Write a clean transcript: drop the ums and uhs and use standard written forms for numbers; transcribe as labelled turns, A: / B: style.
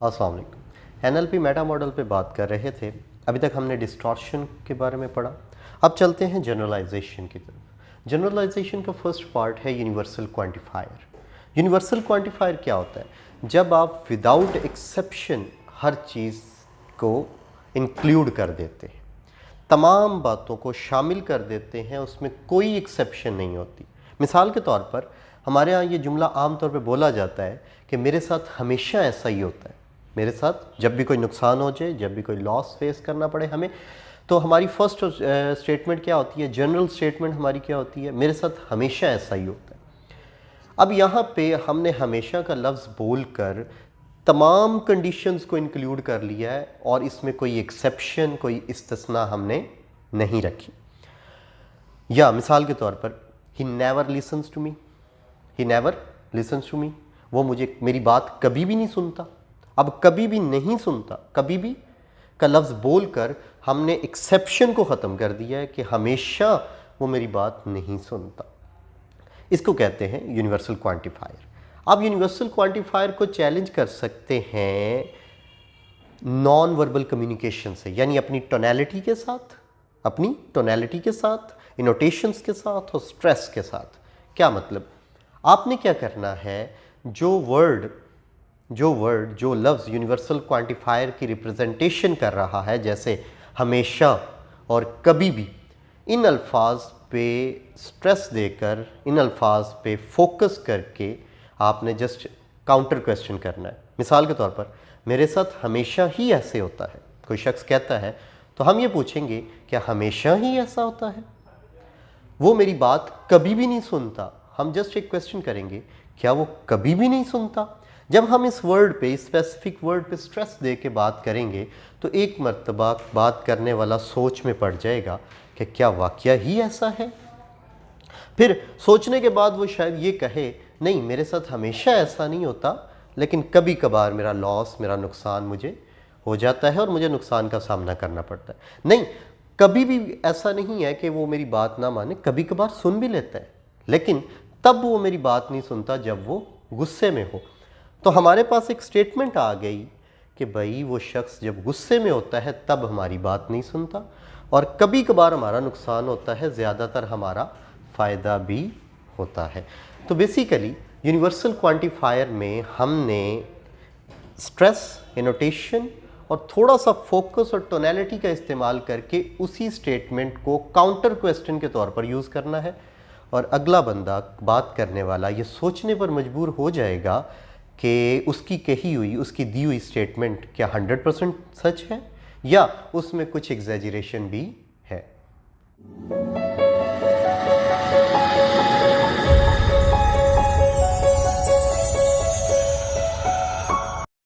A: अस्सलाम वालेकुम। NLP Meta model पे बात कर रहे थे। अभी तक हमने डिस्टॉर्शन के बारे में पढ़ा। अब चलते हैं जनरलाइजेशन की तरफ। जनरलाइजेशन का फर्स्ट पार्ट है यूनिवर्सल क्वांटिफायर। यूनिवर्सल क्वांटिफायर क्या होता है? जब आप विदाउट एक्सेप्शन हर चीज़ को इंक्लूड कर देते हैं, तमाम बातों को शामिल कर देते हैं, उसमें कोई एक्सेप्शन नहीं होती। मिसाल के तौर पर हमारे यहाँ ये जुमला आम तौर पे बोला जाता है कि मेरे साथ हमेशा ऐसा ही होता है। मेरे साथ जब भी कोई नुकसान हो जाए, जब भी कोई लॉस फेस करना पड़े हमें, तो हमारी फर्स्ट स्टेटमेंट क्या होती है? जनरल स्टेटमेंट हमारी क्या होती है? मेरे साथ हमेशा ऐसा ही होता है। अब यहाँ पे हमने हमेशा का लफ्ज़ बोलकर तमाम कंडीशंस को इंक्लूड कर लिया है और इसमें कोई एक्सेप्शन, कोई इस्तिस्ना हमने नहीं रखी। या मिसाल के तौर पर he never listens to me, he never listens to me, वो मुझे मेरी बात कभी भी नहीं सुनता। अब कभी भी नहीं सुनता, कभी भी का लफ्ज़ बोलकर हमने एक्सेप्शन को ख़त्म कर दिया है कि हमेशा वो मेरी बात नहीं सुनता। इसको कहते हैं यूनिवर्सल क्वांटिफायर। आप यूनिवर्सल क्वांटिफायर को चैलेंज कर सकते हैं नॉन वर्बल कम्युनिकेशन से, यानी अपनी टोनैलिटी के साथ, अपनी टोनैलिटी के साथ, इनोटेशंस के साथ और स्ट्रेस के साथ। क्या मतलब? आपने क्या करना है, जो लफ्ज़ यूनिवर्सल क्वांटिफायर की रिप्रेजेंटेशन कर रहा है, जैसे हमेशा और कभी भी, इन अल्फाज पे स्ट्रेस देकर, इन अल्फाज पे फोकस करके आपने जस्ट काउंटर क्वेश्चन करना है। मिसाल के तौर पर मेरे साथ हमेशा ही ऐसे होता है, कोई शख्स कहता है, तो हम ये पूछेंगे क्या हमेशा ही ऐसा होता है? वो मेरी बात कभी भी नहीं सुनता। हम जस्ट एक क्वेश्चन करेंगे, क्या वो कभी भी नहीं सुनता? जब हम इस वर्ड पे, स्पेसिफिक वर्ड पे स्ट्रेस दे के बात करेंगे, तो एक मर्तबा बात करने वाला सोच में पड़ जाएगा कि क्या वाकया ही ऐसा है। फिर सोचने के बाद वो शायद ये कहे, नहीं मेरे साथ हमेशा ऐसा नहीं होता, लेकिन कभी कभार मेरा लॉस, मेरा नुकसान मुझे हो जाता है और मुझे नुकसान का सामना करना पड़ता है। नहीं, कभी भी ऐसा नहीं है कि वो मेरी बात ना माने, कभी कभार सुन भी लेता है, लेकिन तब वो मेरी बात नहीं सुनता जब वो गुस्से में हो। तो हमारे पास एक स्टेटमेंट आ गई कि भाई वो शख्स जब गुस्से में होता है तब हमारी बात नहीं सुनता, और कभी कभार हमारा नुकसान होता है, ज़्यादातर हमारा फ़ायदा भी होता है। तो बेसिकली यूनिवर्सल क्वांटिफायर में हमने स्ट्रेस, इनोटेशन और थोड़ा सा फोकस और टोनैलिटी का इस्तेमाल करके उसी स्टेटमेंट को काउंटर क्वेश्चन के तौर पर यूज़ करना है, और अगला बंदा, बात करने वाला, ये सोचने पर मजबूर हो जाएगा कि उसकी कही हुई, उसकी दी हुई स्टेटमेंट क्या 100% सच है या उसमें कुछ एग्जैजरेशन भी है।